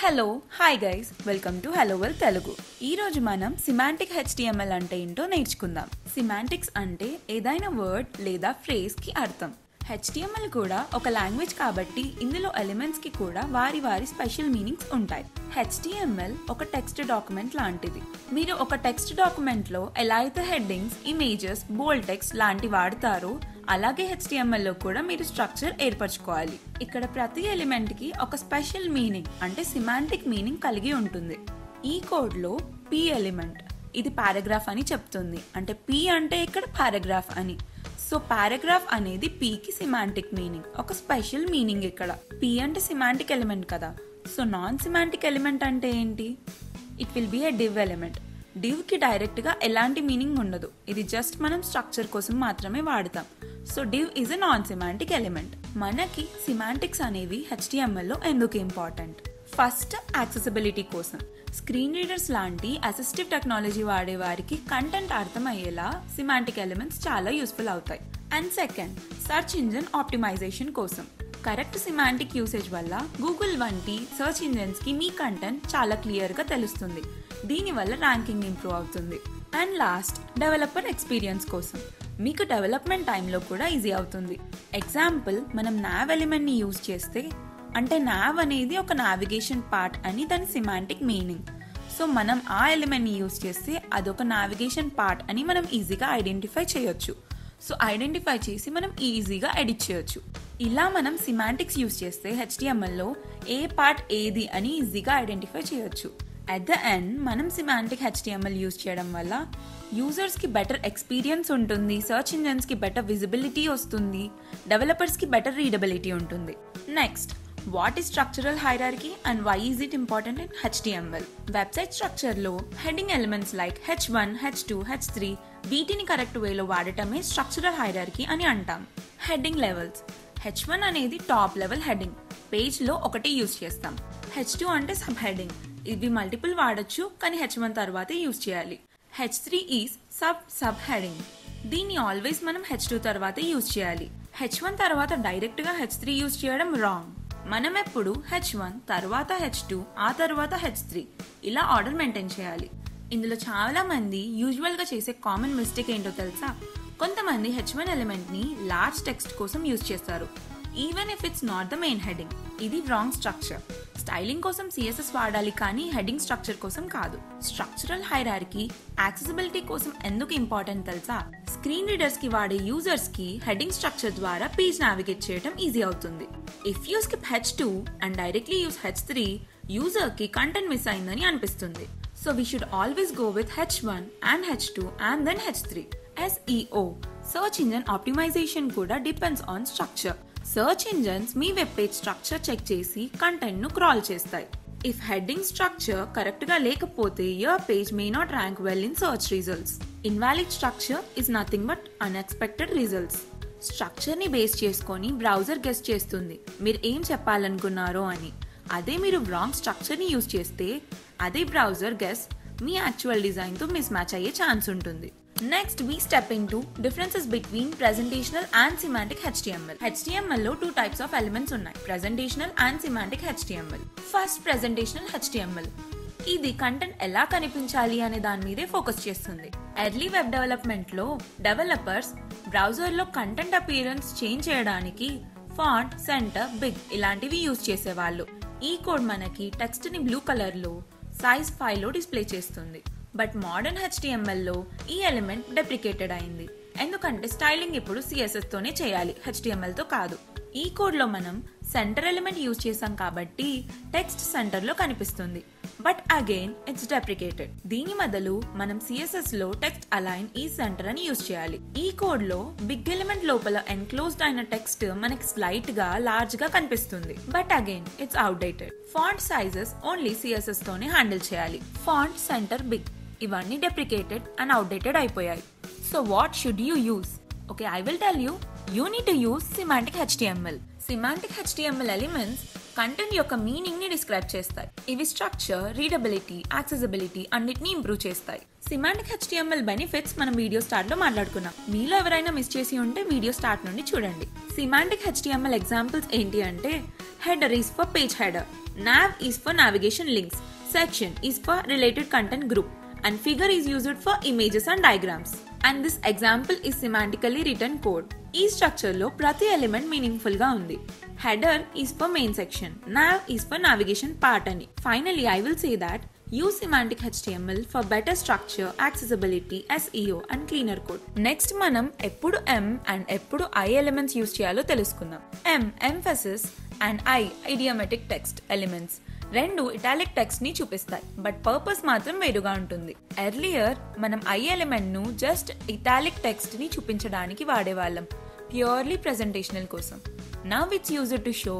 Hello hi guys welcome to hello well Telugu. ఈ రోజు మనం సిమాంటిక్ HTML అంటే ఏంటో నేర్చుకుందాం. సిమాంటిక్స్ అంటే ఏదైనా వర్డ్ లేదా ఫ్రేజ్ కి అర్థం. HTML కూడా ఒక లాంగ్వేజ్ కాబట్టి ఇందులో ఎలిమెంట్స్ కి కూడా వారి స్పెషల్ మీనింగ్స్ ఉంటాయి. HTML ఒక టెక్స్ట్ డాక్యుమెంట్ లాంటిది. మీరు ఒక టెక్స్ట్ డాక్యుమెంట్ లో ఎలా అయితే హెడ్డింగ్స్, ఇమేజెస్, బోల్డ్ టెక్స్ట్ లాంటి వాడతారో అలాగే HTML లో కూడా మీరు స్ట్రక్చర్ ఏర్పరచుకోవాలి. ఇక్కడ ప్రతి ఎలిమెంట్ కి ఒక స్పెషల్ మీనింగ్ అంటే సిమాంటిక్ మీనింగ్ కలిగి ఉంటుంది. ఈ కోడ్ లో P ఎలిమెంట్ ఇది పారాగ్రాఫ్ అని చెప్తుంది. అంటే P అంటే ఇక్కడ పారాగ్రాఫ్ అని. సో పారాగ్రాఫ్ అనేది P కి సిమాంటిక్ మీనింగ్, ఒక స్పెషల్ మీనింగ్. ఇక్కడ P అంటే సిమాంటిక్ ఎలిమెంట్ కదా. సో నాన్ సిమాంటిక్ ఎలిమెంట్ అంటే ఏంటి? It will be A div element. div కి డైరెక్ట్ గా ఎలాంటి మీనింగ్ ఉండదు. ఇది జస్ట్ మనం స్ట్రక్చర్ కోసం మాత్రమే వాడతాం. So div is a non semantic element. మనకి సిమాంటిక్స్ అనేవి HTML లో ఎందుకు ఇంపార్టెంట్? ఫస్ట్, యాక్సెసిబిలిటీ కోసం. స్క్రీన్ రీడర్స్ లాంటి అసిస్టివ్ టెక్నాలజీ వాడే వారికి కంటెంట్ అర్థమయ్యేలా సిమాంటిక్ ఎలిమెంట్స్ చాలా యూస్ఫుల్ అవుతాయి. And second, search engine optimisation కోసం. కరెక్ట్ సిమాంటిక్ యూసేజ్ వల్ల గూగుల్ వంటి సర్చ్ ఇంజిన్స్ కి మీ కంటెంట్ చాలా క్లియర్ గా తెలుస్తుంది. దీనివల్ల ర్యాంకింగ్ ఇంప్రూవ్ అవుతుంది. అండ్ లాస్ట్, డెవలపర్ ఎక్స్పీరియన్స్ కోసం. మీకు డెవలప్మెంట్ టైంలో కూడా ఈజీ అవుతుంది. ఎగ్జాంపుల్, మనం nav ఎలిమెంట్ ని యూజ్ చేస్తే, అంటే nav అనేది ఒక నావిగేషన్ పార్ట్ అని దాని సిమాంటిక్ మీనింగ్. సో మనం ఆ ఎలిమెంట్ ని యూజ్ చేస్తే అదొక నావిగేషన్ పార్ట్ అని మనం ఈజీగా ఐడెంటిఫై చేయొచ్చు. సో ఐడెంటిఫై చేసి మనం ఈజీగా ఎడిట్ చేయొచ్చు. ఇలా మనం సిమాంటిక్స్ యూజ్ చేస్తే HTML లో ఏ పార్ట్ ఏది అని ఈజీగా ఐడెంటిఫై చేయొచ్చు. అట్ ద ఎండ్ మనం సిమాంటిక్ HTML యూజ్ చేయడం వల్ల యూజర్స్ కి బెటర్ ఎక్స్పీరియన్స్ ఉంటుంది, సర్చ్ ఇంజిన్స్ కి బెటర్ విజిబిలిటీ వస్తుంది, డెవలపర్స్ కి బెటర్ రీడబిలిటీ ఉంటుంది. Next, what is structural hierarchy and why is it important in HTML? Website structure లో heading elements like H1, H2, H3 వీటిని కరెక్ట్ వేలో వాడటమే structural hierarchy అని అంటాం. Heading levels. H1 అనేది top level heading, page లో ఒకటి use చేస్తాం. H2 అంటే సబ్ హెడ్డింగ్, ఇవి మల్టిపుల్ వాడొచ్చు కానీ H1 తర్వాతే యూజ్ చేయాలి. H3 ఈజ్ సబ్ హెడ్డింగ్, దీన్ని ఆల్వేస్ మనం H2 తర్వాతే యూజ్ చేయాలి. H1 తర్వాత డైరెక్ట్ గా H3 యూజ్ చేయడం రాంగ్. మనం ఎప్పుడు H1 తర్వాత H2 ఆ తర్వాత H3 ఇలా ఆర్డర్ మెయింటైన్ చేయాలి. ఇందులో చాలా మంది యూజువల్ గా చేసే కామన్ మిస్టేక్ ఏంటో తెలుసా? కొంతమంది H1 ఎలిమెంట్ ని లార్జ్ టెక్స్ట్ కోసం యూజ్ చేస్తారు, even if it's not the main heading. ఇది రాంగ్ స్ట్రక్చర్. స్టైలింగ్ కోసం CSS వాడాలి కానీ హెడ్డింగ్ స్ట్రక్చర్ కోసం కాదు. స్ట్రక్చరల్ హైరార్కీ యాక్సెసిబిలిటీ కోసం ఎందుకు ఇంపార్టెంట్ తెలుసా? స్క్రీన్ రీడర్స్ కి వాడే యూజర్స్ కి హెడ్డింగ్ స్ట్రక్చర్ ద్వారా పేజ్ నావిగేట్ చేయడం ఈజీ అవుతుంది. If you skip H2 and directly use H3, user కి కంటెంట్ మిస్ అయిందని అనిపిస్తుంది. So we should always go with H1 and H2 and then H3. SEO, search engine optimization కూడా depends on structure. Search engines మీ web page structure check చేసి content ను crawl చేస్తాయి. If heading structure correct గా లేకపోతే your page may not rank well in search results. Invalid structure is nothing but unexpected results. Structure ని base చేసుకొని browser guess చేస్తుంది మీరు ఏం చెప్పాలనుకున్నారో అని. అదే మీరు రాంగ్ స్ట్రక్చర్ ని యూజ్ చేస్తే అదే బ్రౌజర్ గెస్ మీ యాక్చువల్ డిజైన్ తో మిస్ మ్యాచ్ అయ్యే ఛాన్స్ ఉంటుంది. Next, we step into differences between presentational and semantic HTML. HTML లో two types of elements ఉన్నాయి, presentational and semantic HTML. First, presentational HTML. ఇది content ఎలా కనిపించాలి అనే దాని మీదే ఫోకస్ చేస్తుంది. ఎర్లీ వెబ్ డెవలప్మెంట్ లో డెవలపర్స్ బ్రౌజర్ లో కంటెంట్ అపియరెన్స్ చేంజ్ చేయడానికి ఫాంట్, సెంటర్, బిగ్ ఇలాంటివి యూజ్ చేసేవాళ్ళు. ఈ కోడ్ మనకి టెక్స్ట్ ని బ్లూ కలర్ లో సైజ్ 5 లో డిస్ప్లే చేస్తుంది. బట్ మోడర్న్ HTML లో ఈ ఎలిమెంట్ డెప్రికేటెడ్ అయింది, ఎందుకంటే స్టైలింగ్ ఇప్పుడు CSS తోనే చేయాలి, HTML తో కాదు. ఈ కోడ్ లో మనం సెంటర్ ఎలిమెంట్ యూజ్ చేసాం కాబట్టి టెక్స్ట్ సెంటర్ లో కనిపిస్తుంది, బట్ అగైన్ ఇట్స్ డెప్రికేటెడ్. దీని బదులు మనం CSS లో టెక్స్ట్ అలైన్ ఈ సెంటర్ అని యూజ్ చేయాలి. ఈ కోడ్ లో బిగ్ ఎలిమెంట్ లోపల ఎన్క్లోజ్డ్ అయిన టెక్స్ట్ మనకి స్లైట్ గా లార్జ్ గా కనిపిస్తుంది, but again it's outdated. Font sizes only CSS తోనే హ్యాండిల్ చేయాలి. ఫాంట్, సెంటర్, బిగ్ ఇవన్నీ డెప్రికేటెడ్ అండ్ అవుట్డేటెడ్ అయిపోయాయి. So what should you use? Okay, I will tell you. You need to use semantic HTML. Semantic HTML elements content యొక్క meaning ని describe చేస్తాయి. ఇవి structure, readability, accessibility అన్నిటిని improve చేస్తాయి. Semantic HTML benefits మనం video start లో మాట్లాడుకున్నాం. మీలో ఎవరైనా మిస్ చేసి ఉంటే వీడియో స్టార్ట్ నుండి చూడండి. సిమాంటిక్ HTML ఎగ్జాంపుల్స్ ఏంటి అంటే header is for page header, nav is for navigation links, section is for related content group and figure is used for images and diagrams. And this example is semantically written code. ఈ structure లో ప్రతి element meaningful గా ఉంది. Header is for main section, nav is for navigation part అని. Finally, I will say that use semantic HTML for better structure, accessibility, SEO and cleaner code. Next మనం ఎప్పుడు M and ఎప్పుడు I elements use చేయాలో తెలుసుకుందాం. M emphasis and I idiomatic text elements. రెండు italic text ని చూపిస్తాయి, but purpose మాత్రం వేరుగా ఉంటుంది. ఎర్లియర్ మనం ఐ ఎలిమెంట్ ను జస్ట్ ఇటాలిక్ టెక్స్ట్ ని చూపించడానికి వాడేవాళ్ళం, ప్యూర్లీ ప్రెజెంటేషనల్ కోసం. Now it's used to show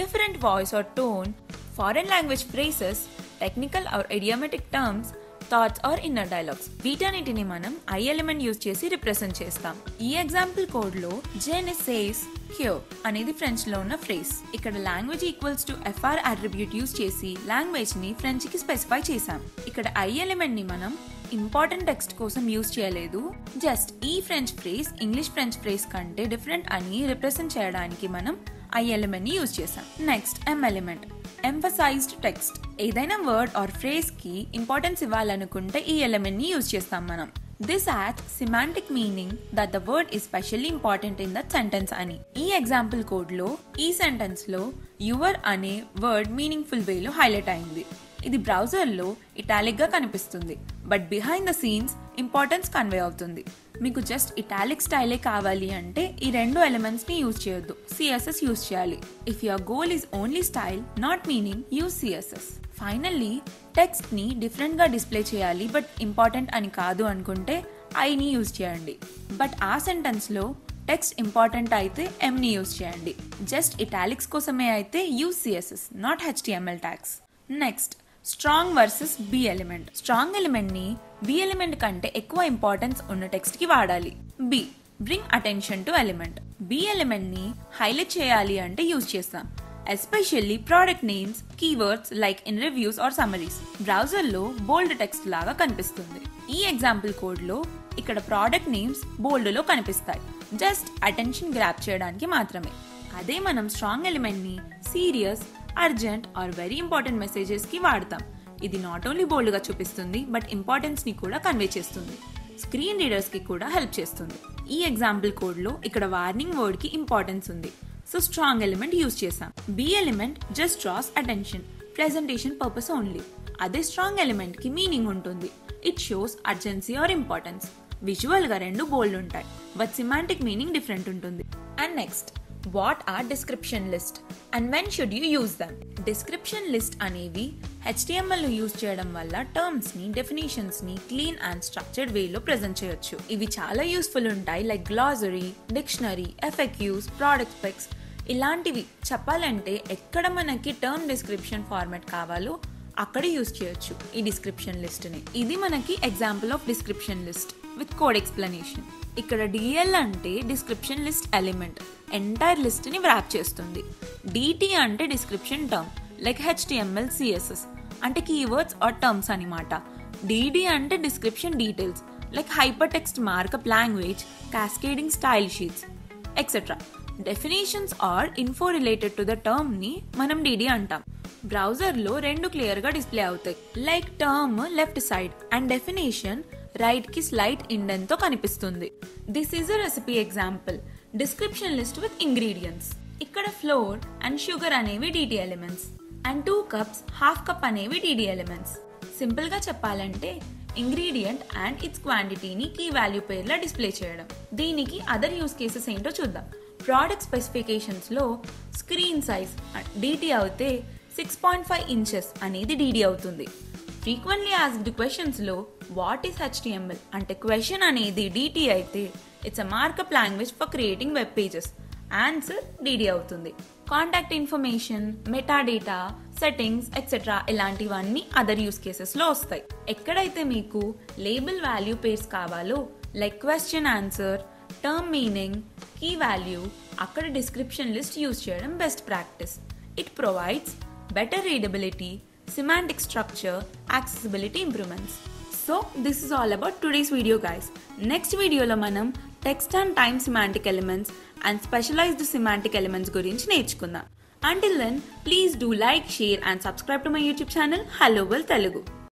different voice or tone, foreign language phrases, technical or idiomatic terms, thoughts or inner dialogues. వీటన్నిటిని మనం ఐ ఎలిమెంట్ యూజ్ చేసి represent చేస్తాం. ఈ ఎగ్జాంపుల్ కోడ్ లో జెన్ సేస్ క్యూర్ అనేది ఫ్రెంచ్ లో ఉన్న ఫ్రేస్. ఇక్కడ language equals to FR attribute use చేసి లాంగ్వేజ్ ని ఫ్రెంచ్ కి స్పెసిఫై చేసాం. ఇక్కడ ఐ ఎలిమెంట్ ని మనం ఇంపార్టెంట్ టెక్స్ట్ కోసం యూజ్ చేయలేదు, జస్ట్ ఈ French phrase English French phrase కంటే డిఫరెంట్ అని రిప్రజెంట్ చేయడానికి మనం ఐ ఎలిమెంట్ ని యూజ్ చేసాం. Next M element, emphasised text. ఏదైనా వర్డ్ ఆర్ ఫ్రేస్ కి ఇంపార్టెన్స్ ఇవ్వాలనుకుంటే ఈ ఎలిమెంట్ ని యూజ్ చేస్తాం మనం. This adds semantic meaning that the word is specially important in that sentence అని. ఈ ఎగ్జాంపుల్ కోడ్ లో ఈ సెంటెన్స్ లో యువర్ అనే వర్డ్ మీనింగ్ఫుల్ వేలో హైలైట్ అయింది. ఇది బ్రౌజర్ లో ఇటాలిక్ గా కనిపిస్తుంది, but behind the scenes importance convey అవుతుంది. మీకు జస్ట్ ఇటాలిక్ స్టైలే కావాలి అంటే ఈ రెండు ఎలిమెంట్స్ ని యూజ్ చేయొద్దు, CSS యూజ్ చేయాలి. If your goal is only style not meaning, use CSS. Finally text ని డిఫరెంట్ గా డిస్ప్లే చేయాలి బట్ ఇంపార్టెంట్ అని కాదు అనుకుంటే ఐ ని యూజ్ చేయండి, బట్ ఆ సెంటెన్స్ లో టెక్స్ట్ ఇంపార్టెంట్ అయితే M ని యూజ్ చేయండి. జస్ట్ ఇటాలిక్స్ కోసమే అయితే use CSS, not HTML tags. Next strong versus B element. Strong element ని B ఎలిమెంట్ కంటే ఎక్కువ ఇంపార్టెన్స్ ఉన్న టెక్స్ట్ కి వాడాలి. B bring attention to element. B element ని హైలైట్ చేయాలి అంటే యూజ్ చేస్తాం, especially product names, keywords like in reviews or summaries. Browser లో బోల్డ్ టెక్స్ట్ లాగా కనిపిస్తుంది. ఈ ఎగ్జాంపుల్ కోడ్ లో ఇక్కడ ప్రోడక్ట్ నేమ్స్ బోల్డ్ లో కనిపిస్తాయి, జస్ట్ అటెన్షన్ గ్రాప్ చేయడానికి మాత్రమే. అదే మనం స్ట్రాంగ్ ఎలిమెంట్ ని serious, urgent or very important messages కి వాడతాం. ఇది నాట్ ఓన్లీ బోల్డ్ గా చూపిస్తుంది బట్ ఇంపార్టెన్స్ ని కూడా కన్వే చేస్తుంది, స్క్రీన్ రీడర్స్ కి కూడా హెల్ప్ చేస్తుంది. ఈ ఎగ్జాంపుల్ కోడ్ లో ఇక్కడ వార్నింగ్ వర్డ్ కి ఇంపార్టెన్స్ ఉంది, సో స్ట్రాంగ్ ఎలిమెంట్ యూజ్ చేసాం. B element just draws attention, presentation purpose only. అదే స్ట్రాంగ్ ఎలిమెంట్ కి మీనింగ్ ఉంటుంది, it shows urgency or importance. Visual గా రెండు బోల్డ్ ఉంటాయి బట్ సిమాంటిక్ మీనింగ్ డిఫరెంట్ ఉంటుంది. And next what are description list and when should you use them. Description list అనేవి HTML ను use చేయడం వల్ల టర్మ్స్ ని, డెఫినేషన్స్ ని క్లీన్ అండ్ స్ట్రక్చర్డ్ వేలో ప్రెజెంట్ చేయొచ్చు. ఇవి చాలా యూస్ఫుల్ ఉంటాయి, like glossary, dictionary, FAQs, product specs. ఇలాంటివి చెప్పాలంటే ఎక్కడ మనకి టర్మ్ డిస్క్రిప్షన్ ఫార్మాట్ కావాలో అక్కడ యూజ్ చేయొచ్చు ఈ డిస్క్రిప్షన్ లిస్ట్ ని. ఇది మనకి example of description list with code explanation. ఇక్కడ DL అంటే description list element, entire list ని వ్రాప్ చేస్తుంది. DT అంటే description term like HTML, CSS అంటే కీవర్డ్స్ ఆర్ టర్మ్స్ అనమాట. DD అంటే description details like hypertext markup language, cascading style sheets etcetera. Definitions or info related to the term ని మనం DD అంటాం. Browser లో రెండు క్లియర్ గా డిస్ప్లే అవుతాయి, like term left side and definition right కి స్లైట్ ఇండెన్ తో కనిపిస్తుంది. This is a recipe example, description list with ingredients. ఇక్కడ ఫ్లోర్ అండ్ షుగర్ అనేవి DT elements and 2 cups, 1/2 cup అనేవి DD ఎలిమెంట్స్. సింపుల్ గా చెప్పాలంటే ఇంగ్రీడియంట్ అండ్ ఇట్స్ క్వాంటిటీని key value పేర్లా డిస్ప్లే చేయడం. దీనికి అదర్ యూస్ కేసెస్ ఏంటో చూద్దాం. ప్రోడక్ట్ స్పెసిఫికేషన్స్ లో స్క్రీన్ సైజ్ DT అవుతే 6.5 inches అనేది DD అవుతుంది. ఫ్రీక్వెంట్లీ ఆస్క్డ్ క్వశ్చన్స్ లో వాట్ ఈస్ HTML అంటే క్వశ్చన్ అనేది DT అయితే it's a markup language for creating web pages, answer DD అవుతుంది. Contact information, metadata, settings etcetera ఇలాంటివన్నీ అదర్ యూస్ కేసెస్ లో వస్తాయి. ఎక్కడైతే మీకు లేబుల్ వాల్యూ పేర్స్ కావాలో like question answer, term meaning, key value, అక్కడ డిస్క్రిప్షన్ లిస్ట్ యూజ్ చేయడం best practice. It provides better readability, semantic structure, accessibility improvements. So this is all about today's video guys. Next వీడియోలో మనం text and time semantic elements and specialised semantic elements గురించి నేర్చుకుందాం. Until then, please do like, share and subscribe to my YouTube channel Hello World Telugu.